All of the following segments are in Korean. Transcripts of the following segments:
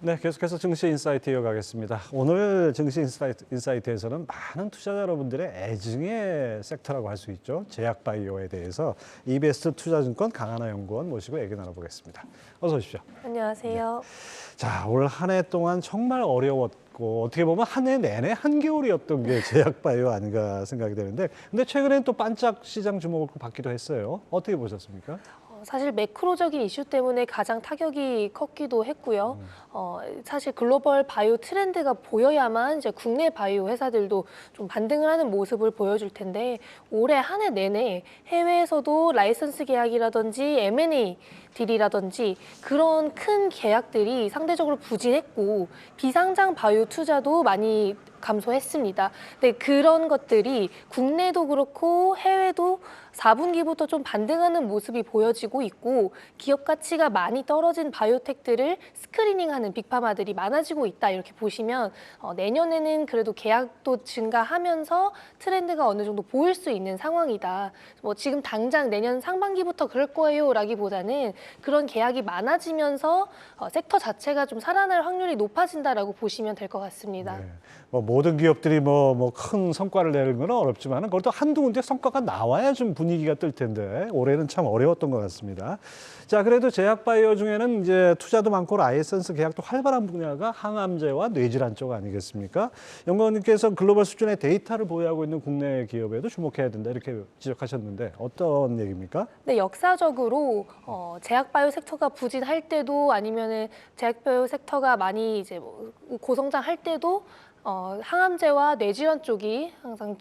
네, 계속해서 증시 인사이트 이어가겠습니다. 오늘 증시 인사이트에서는 많은 투자자 여러분들의 애증의 섹터라고 할 수 있죠. 제약바이오에 대해서 이베스트 투자증권 강하나 연구원 모시고 얘기 나눠보겠습니다. 어서 오십시오. 안녕하세요. 자, 올 한 해 동안 정말 어려웠고 어떻게 보면 한 해 내내 한겨울이었던 게 제약바이오 아닌가 생각이 되는데 근데 최근엔 또 반짝 시장 주목을 받기도 했어요. 어떻게 보셨습니까? 사실 매크로적인 이슈 때문에 가장 타격이 컸기도 했고요. 사실 글로벌 바이오 트렌드가 보여야만 이제 국내 바이오 회사들도 좀 반등을 하는 모습을 보여줄 텐데 올해 한 해 내내 해외에서도 라이선스 계약이라든지 M&A 딜이라든지 그런 큰 계약들이 상대적으로 부진했고 비상장 바이오 투자도 많이 감소했습니다. 근데 그런 것들이 국내도 그렇고 해외도 4분기부터 좀 반등하는 모습이 보여지고 있고 기업 가치가 많이 떨어진 바이오텍들을 스크리닝하는 빅파마들이 많아지고 있다 이렇게 보시면 내년에는 그래도 계약도 증가하면서 트렌드가 어느 정도 보일 수 있는 상황이다. 뭐 지금 당장 내년 상반기부터 그럴 거예요라기보다는 그런 계약이 많아지면서 섹터 자체가 좀 살아날 확률이 높아진다라고 보시면 될 것 같습니다. 네. 모든 기업들이 큰 성과를 내는 건 어렵지만 그것도 한두 군데 성과가 나와야 좀 분위기가 뜰 텐데 올해는 참 어려웠던 것 같습니다. 자, 그래도 제약바이오 중에는 이제 투자도 많고 라이선스 계약도 활발한 분야가 항암제와 뇌질환 쪽 아니겠습니까? 연구원님께서 글로벌 수준의 데이터를 보유하고 있는 국내 기업에도 주목해야 된다 이렇게 지적하셨는데 어떤 얘기입니까? 네, 역사적으로 제약바이오 섹터가 부진할 때도 아니면은 제약바이오 섹터가 많이 이제 고성장할 때도 항암제와 뇌질환 쪽이 항상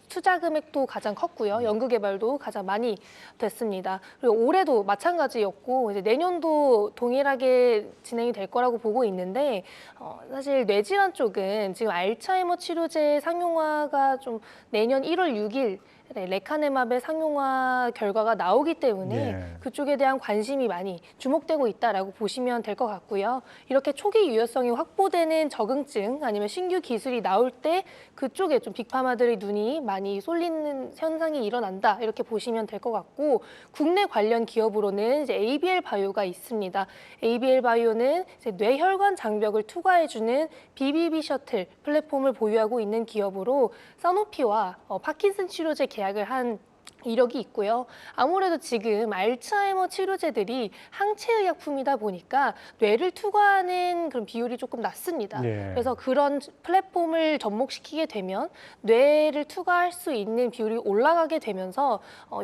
투자 금액도 가장 컸고요. 연구개발도 가장 많이 됐습니다. 그리고 올해도 마찬가지였고 이제 내년도 동일하게 진행이 될 거라고 보고 있는데 사실 뇌질환 쪽은 지금 알츠하이머 치료제 상용화가 좀 내년 1월 6일 레카네맙의 상용화 결과가 나오기 때문에 그쪽에 대한 관심이 많이 주목되고 있다라고 보시면 될 것 같고요. 이렇게 초기 유효성이 확보되는 적응증 아니면 신규 기술이 나올 때 그쪽에 좀 빅파마들의 눈이 많이 쏠리는 현상이 일어난다 이렇게 보시면 될 것 같고 국내 관련 기업으로는 이제 ABL 바이오가 있습니다. ABL 바이오는 이제 뇌혈관 장벽을 투과해주는 BBB 셔틀 플랫폼을 보유하고 있는 기업으로 사노피와 파킨슨 치료제 계약을 한 이력이 있고요. 아무래도 지금 알츠하이머 치료제들이 항체의약품이다 보니까 뇌를 투과하는 그런 비율이 조금 낮습니다. 그래서 그런 플랫폼을 접목시키게 되면 뇌를 투과할 수 있는 비율이 올라가게 되면서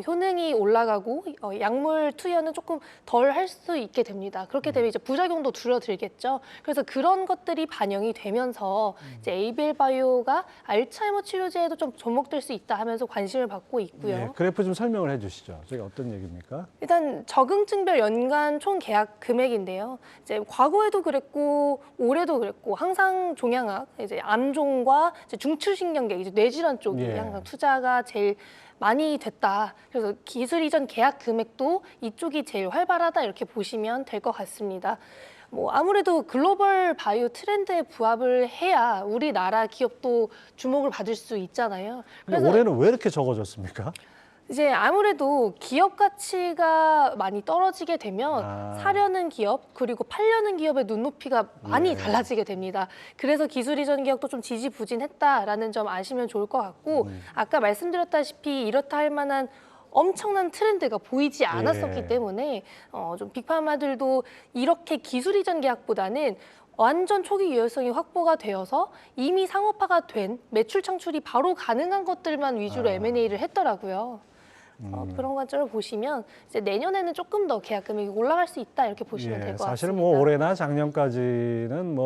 효능이 올라가고 약물 투여는 조금 덜 할 수 있게 됩니다. 그렇게 되면 이제 부작용도 줄어들겠죠. 그래서 그런 것들이 반영이 되면서 이제 ABL 바이오가 알츠하이머 치료제에도 좀 접목될 수 있다 하면서 관심을 받고 있고요. 그래프 좀 설명을 해주시죠. 저게 어떤 얘기입니까? 일단 적응증별 연간 총 계약 금액인데요. 이제 과거에도 그랬고 올해도 그랬고 항상 종양학, 이제 암종과 이제 중추신경계, 이제 뇌질환 쪽이 항상 투자가 제일 많이 됐다. 그래서 기술 이전 계약 금액도 이쪽이 제일 활발하다 이렇게 보시면 될 것 같습니다. 아무래도 글로벌 바이오 트렌드에 부합을 해야 우리나라 기업도 주목을 받을 수 있잖아요. 그래서 올해는 왜 이렇게 적어졌습니까? 이제 아무래도 기업 가치가 많이 떨어지게 되면 사려는 기업 그리고 팔려는 기업의 눈높이가 많이 달라지게 됩니다. 그래서 기술 이전 계약도 좀 지지부진했다라는 점 아시면 좋을 것 같고 아까 말씀드렸다시피 이렇다 할 만한 엄청난 트렌드가 보이지 않았었기 때문에 좀 빅파마들도 이렇게 기술 이전 계약보다는 완전 초기 유효성이 확보가 되어서 이미 상업화가 된 매출 창출이 바로 가능한 것들만 위주로 M&A를 했더라고요. 그런 관점을 보시면 이제 내년에는 조금 더 계약 금액이 올라갈 수 있다 이렇게 보시면 될 것 같습니다. 사실은 올해나 작년까지는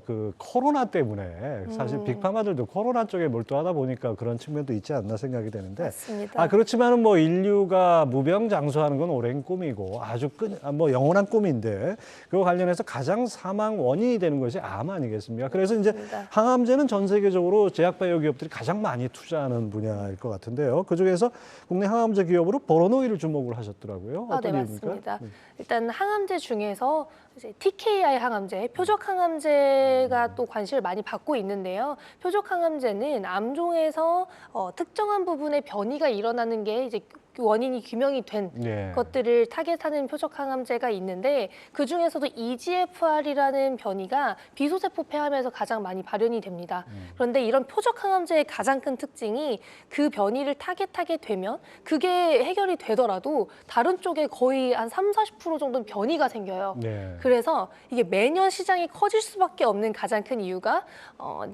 그 코로나 때문에 사실 빅파마들도 코로나 쪽에 몰두하다 보니까 그런 측면도 있지 않나 생각이 되는데 맞습니다. 그렇지만은 인류가 무병장수하는 건 오랜 꿈이고 아주 영원한 꿈인데 그거 관련해서 가장 사망 원인이 되는 것이 암 아니겠습니까? 그래서 이제 항암제는 전 세계적으로 제약바이오 기업들이 가장 많이 투자하는 분야일 것 같은데요. 그중에서 국내 항암제 기업으로 보로노이를 주목을 하셨더라고요. 어떤 네, 이유입니까? 맞습니다. 일단 항암제 중에서 이제 TKI 항암제, 표적 항암제가 또 관심을 많이 받고 있는데요. 표적 항암제는 암종에서 특정한 부분에 변이가 일어나는 게 이제 원인이 규명이 된 네. 것들을 타겟하는 표적 항암제가 있는데 그 중에서도 EGFR이라는 변이가 비소세포 폐암에서 가장 많이 발현이 됩니다. 그런데 이런 표적 항암제의 가장 큰 특징이 그 변이를 타겟하게 되면 그게 해결이 되더라도 다른 쪽에 거의 한 30~40% 정도는 변이가 생겨요. 네. 그래서 이게 매년 시장이 커질 수밖에 없는 가장 큰 이유가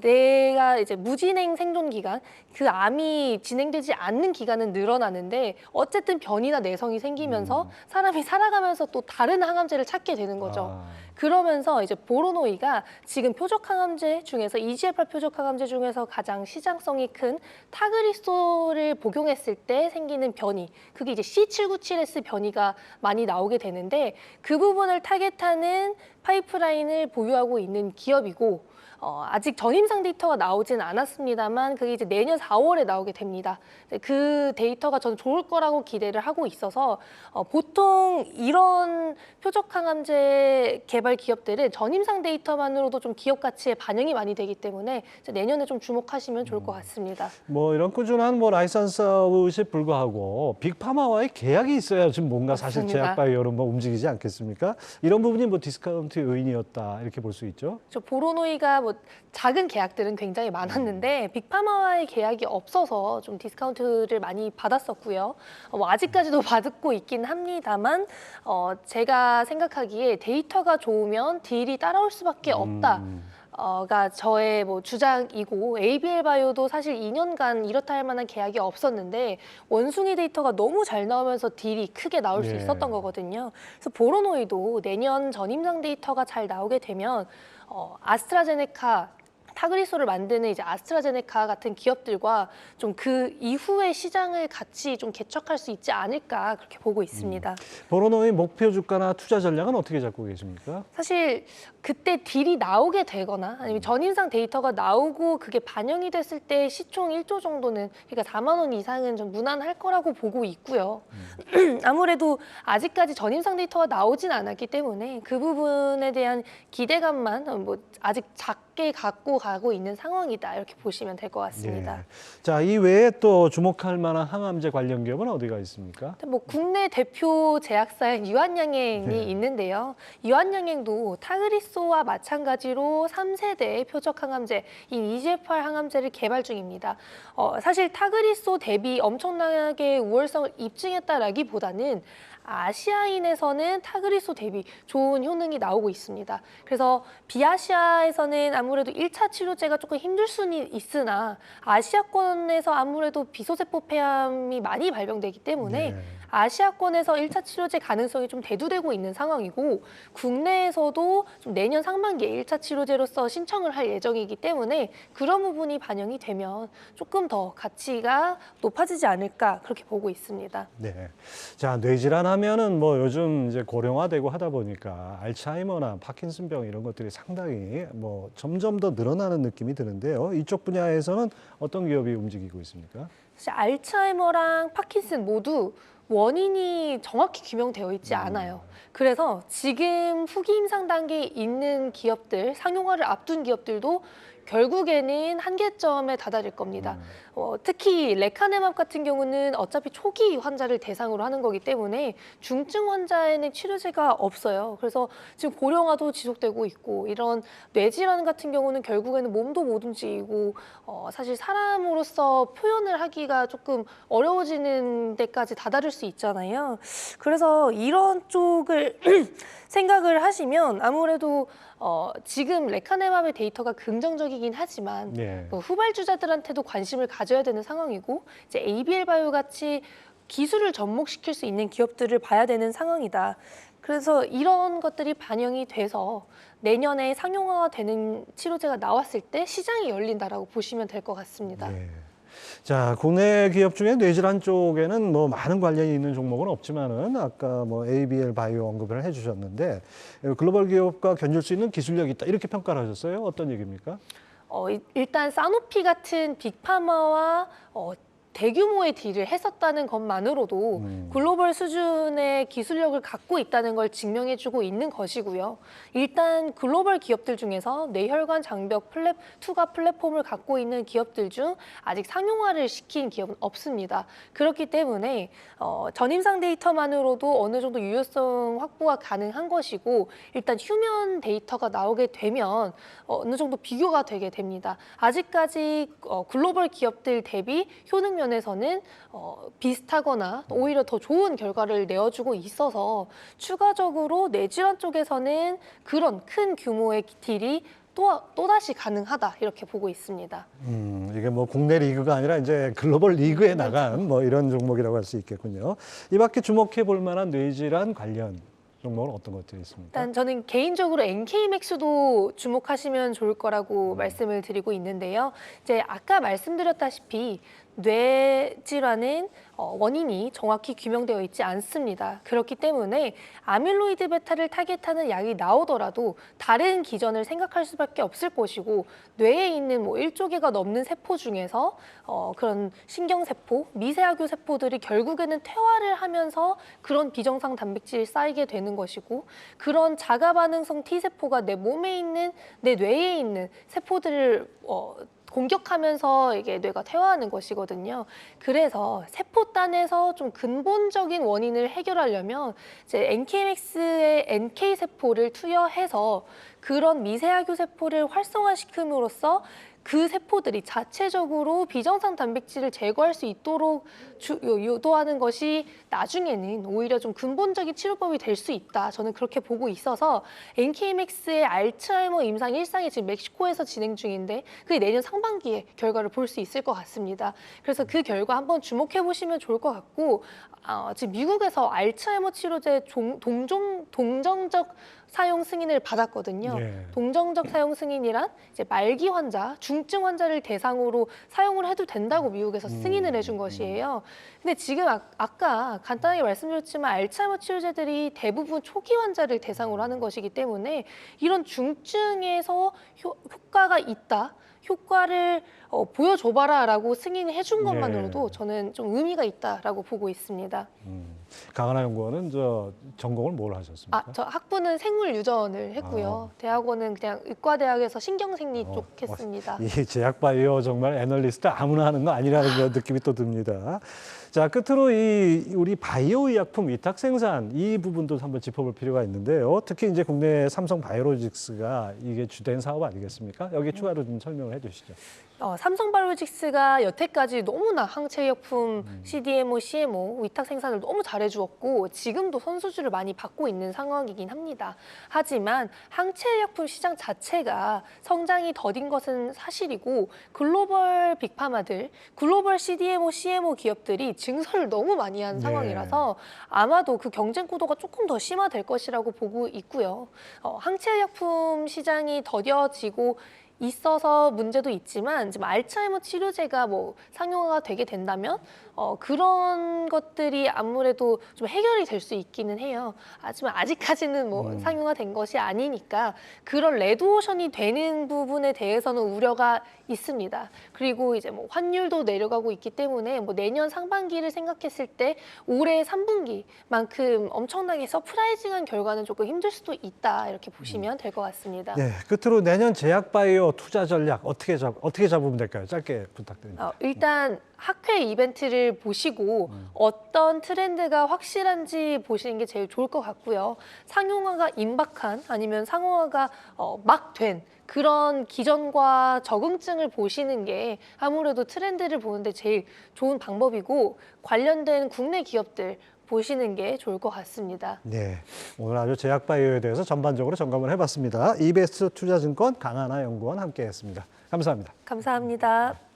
내가 이제 무진행 생존 기간, 그 암이 진행되지 않는 기간은 늘어나는데 어쨌든 변이나 내성이 생기면서 사람이 살아가면서 또 다른 항암제를 찾게 되는 거죠. 그러면서 이제 보로노이가 지금 표적 항암제 중에서 EGFR 표적 항암제 중에서 가장 시장성이 큰 타그리소를 복용했을 때 생기는 변이, 그게 이제 C797S 변이가 많이 나오게 되는데 그 부분을 타겟하는 파이프라인을 보유하고 있는 기업이고 아직 전임상 데이터가 나오진 않았습니다만 그게 이제 내년 4월에 나오게 됩니다. 그 데이터가 저는 좋을 거라고 기대를 하고 있어서 보통 이런 표적 항암제 개발 기업들은 전임상 데이터만으로도 좀 기업 가치에 반영이 많이 되기 때문에 이제 내년에 좀 주목하시면 좋을 것 같습니다. 뭐 이런 꾸준한 뭐 라이선스 아웃에 불구하고 빅파마와의 계약이 있어야 좀 뭔가 사실 맞습니다. 제약바이오는 뭐 움직이지 않겠습니까? 이런 부분이 뭐 디스카운트 요인이었다 이렇게 볼 수 있죠. 저 보로노이가 뭐 작은 계약들은 굉장히 많았는데 빅파마와의 계약이 없어서 좀 디스카운트를 많이 받았었고요. 뭐 아직까지도 받고 있긴 합니다만 제가 생각하기에 데이터가 좋으면 딜이 따라올 수밖에 없다. 가 저의 뭐 주장이고 ABL 바이오도 사실 2년간 이렇다 할 만한 계약이 없었는데 원숭이 데이터가 너무 잘 나오면서 딜이 크게 나올 수 예. 있었던 거거든요. 그래서 보로노이도 내년 전임상 데이터가 잘 나오게 되면 아스트라제네카 타그리소를 만드는 이제 아스트라제네카 같은 기업들과 좀 그 이후의 시장을 같이 좀 개척할 수 있지 않을까 그렇게 보고 있습니다. 보로노의 목표 주가나 투자 전략은 어떻게 잡고 계십니까? 사실 그때 딜이 나오게 되거나 아니면 전임상 데이터가 나오고 그게 반영이 됐을 때 시총 1조 정도는 그러니까 4만 원 이상은 좀 무난할 거라고 보고 있고요. 아무래도 아직까지 전임상 데이터가 나오진 않았기 때문에 그 부분에 대한 기대감만 뭐 아직 작게 갖고 가고 있는 상황이다 이렇게 보시면 될 것 같습니다. 예. 자, 이 외에 또 주목할 만한 항암제 관련 기업은 어디가 있습니까? 뭐 국내 대표 제약사인 유한양행이 네. 있는데요. 유한양행도 타그리소와 마찬가지로 3세대 표적 항암제, 이 EGFR 항암제를 개발 중입니다. 사실 타그리소 대비 엄청나게 우월성을 입증했다라기보다는 아시아인에서는 타그리소 대비 좋은 효능이 나오고 있습니다. 그래서 비아시아에서는 아무래도 1차 치료제가 조금 힘들 수는 있으나 아시아권에서 아무래도 비소세포 폐암이 많이 발병되기 때문에 네. 아시아권에서 1차 치료제 가능성이 좀 대두되고 있는 상황이고 국내에서도 좀 내년 상반기에 1차 치료제로서 신청을 할 예정이기 때문에 그런 부분이 반영이 되면 조금 더 가치가 높아지지 않을까 그렇게 보고 있습니다. 네. 자, 뇌질환 하면은 뭐 요즘 이제 고령화되고 하다 보니까 알츠하이머나 파킨슨병 이런 것들이 상당히 뭐 점점 더 늘어나는 느낌이 드는데요. 이쪽 분야에서는 어떤 기업이 움직이고 있습니까? 사실 알츠하이머랑 파킨슨 모두 원인이 정확히 규명되어 있지 않아요. 그래서 지금 후기 임상 단계에 있는 기업들, 상용화를 앞둔 기업들도 결국에는 한계점에 다다를 겁니다. 특히 레카네맙 같은 경우는 어차피 초기 환자를 대상으로 하는 거기 때문에 중증 환자에는 치료제가 없어요. 그래서 지금 고령화도 지속되고 있고 이런 뇌질환 같은 경우는 결국에는 몸도 못 움직이고 사실 사람으로서 표현을 하기가 조금 어려워지는 데까지 다다를 수 있잖아요. 그래서 이런 쪽을 생각을 하시면 아무래도 지금 레카네맙의 데이터가 긍정적이긴 하지만 네. 후발주자들한테도 관심을 가져야 되는 상황이고 이제 ABL 바이오 같이 기술을 접목시킬 수 있는 기업들을 봐야 되는 상황이다. 그래서 이런 것들이 반영이 돼서 내년에 상용화가 되는 치료제가 나왔을 때 시장이 열린다라고 보시면 될 것 같습니다. 네. 자, 국내 기업 중에 뇌질환 쪽에는 뭐 많은 관련이 있는 종목은 없지만은 아까 뭐 ABL 바이오 언급을 해주셨는데 글로벌 기업과 견줄 수 있는 기술력이 있다 이렇게 평가를 하셨어요. 어떤 얘기입니까? 일단 사노피 같은 빅파마와 대규모의 딜을 했었다는 것만으로도 글로벌 수준의 기술력을 갖고 있다는 걸 증명해주고 있는 것이고요. 일단 글로벌 기업들 중에서 뇌혈관 장벽 투과 플랫폼을 갖고 있는 기업들 중 아직 상용화를 시킨 기업은 없습니다. 그렇기 때문에 전임상 데이터만으로도 어느 정도 유효성 확보가 가능한 것이고 일단 휴면 데이터가 나오게 되면 어느 정도 비교가 되게 됩니다. 아직까지 글로벌 기업들 대비 효능 면에서는 비슷하거나 오히려 더 좋은 결과를 내어주고 있어서 추가적으로 뇌질환 쪽에서는 그런 큰 규모의 딜이 또다시 가능하다 이렇게 보고 있습니다. 이게 뭐 국내 리그가 아니라 이제 글로벌 리그에 나간 뭐 이런 종목이라고 할 수 있겠군요. 이 밖에 주목해 볼 만한 뇌질환 관련 종목은 어떤 것들이 있습니까? 일단 저는 개인적으로 NK맥스도 주목하시면 좋을 거라고 말씀을 드리고 있는데요. 이제 아까 말씀드렸다시피 뇌 질환은 원인이 정확히 규명되어 있지 않습니다. 그렇기 때문에 아밀로이드 베타를 타겟하는 약이 나오더라도 다른 기전을 생각할 수밖에 없을 것이고 뇌에 있는 뭐 1조 개가 넘는 세포 중에서 그런 신경세포, 미세하교 세포들이 결국에는 퇴화를 하면서 그런 비정상 단백질이 쌓이게 되는 것이고 그런 자가반응성 T세포가 내 몸에 있는, 내 뇌에 있는 세포들을 공격하면서 이게 뇌가 퇴화하는 것이거든요. 그래서 세포단에서 좀 근본적인 원인을 해결하려면 이제 NK맥스의 NK 세포를 투여해서 그런 미세하교 세포를 활성화시킴으로써 그 세포들이 자체적으로 비정상 단백질을 제거할 수 있도록 유도하는 것이 나중에는 오히려 좀 근본적인 치료법이 될 수 있다. 저는 그렇게 보고 있어서 NK맥스의 알츠하이머 임상 1상이 지금 멕시코에서 진행 중인데 그게 내년 상반기에 결과를 볼 수 있을 것 같습니다. 그래서 그 결과 한번 주목해 보시면 좋을 것 같고 지금 미국에서 알츠하이머 치료제 동정적 사용 승인을 받았거든요. 예. 동정적 사용 승인이란 이제 말기 환자, 중증 환자를 대상으로 사용을 해도 된다고 미국에서 승인을 해준 것이에요. 근데 지금 아까 간단하게 말씀드렸지만 알츠하이머 치료제들이 대부분 초기 환자를 대상으로 하는 것이기 때문에 이런 중증에서 효과가 있다. 효과를 보여줘봐라라고 승인을 해준 것만으로도 네. 저는 좀 의미가 있다라고 보고 있습니다. 강하나 연구원은 저 전공을 뭘 하셨습니까? 저 학부는 생물 유전을 했고요. 대학원은 그냥 의과대학에서 신경생리 쪽 했습니다. 이 제약바이오 정말 애널리스트 아무나 하는 거 아니라는 그런 느낌이 또 듭니다. 자, 끝으로 우리 바이오 의약품 위탁 생산 이 부분도 한번 짚어볼 필요가 있는데요. 특히 이제 국내 삼성 바이오로직스가 이게 주된 사업 아니겠습니까? 여기 추가로 좀 설명을 해주시죠. 삼성바이오로직스가 여태까지 너무나 항체의약품 CDMO, CMO 위탁 생산을 너무 잘해주었고 지금도 선수주를 많이 받고 있는 상황이긴 합니다. 하지만 항체의약품 시장 자체가 성장이 더딘 것은 사실이고 글로벌 빅파마들, 글로벌 CDMO, CMO 기업들이 증설을 너무 많이 한 상황이라서 아마도 그 경쟁 구도가 조금 더 심화될 것이라고 보고 있고요. 항체의약품 시장이 더뎌지고 있어서 문제도 있지만 지금 알츠하이머 치료제가 뭐 상용화가 되게 된다면 그런 것들이 아무래도 좀 해결이 될 수 있기는 해요. 하지만 아직까지는 뭐 상용화된 것이 아니니까 그런 레드오션이 되는 부분에 대해서는 우려가 있습니다. 그리고 이제 뭐 환율도 내려가고 있기 때문에 뭐 내년 상반기를 생각했을 때 올해 3분기만큼 엄청나게 서프라이징한 결과는 조금 힘들 수도 있다 이렇게 보시면 될 것 같습니다. 네, 끝으로 내년 제약바이오 투자 전략 어떻게 잡으면 될까요? 짧게 부탁드립니다. 일단 학회 이벤트를 보시고 어떤 트렌드가 확실한지 보시는 게 제일 좋을 것 같고요. 상용화가 임박한 아니면 상용화가 막 된 그런 기전과 적응증을 보시는 게 아무래도 트렌드를 보는데 제일 좋은 방법이고 관련된 국내 기업들 보시는 게 좋을 것 같습니다. 네, 오늘 아주 제약바이오에 대해서 전반적으로 점검을 해봤습니다. 이베스트 투자증권 강하나 연구원 함께했습니다. 감사합니다. 감사합니다.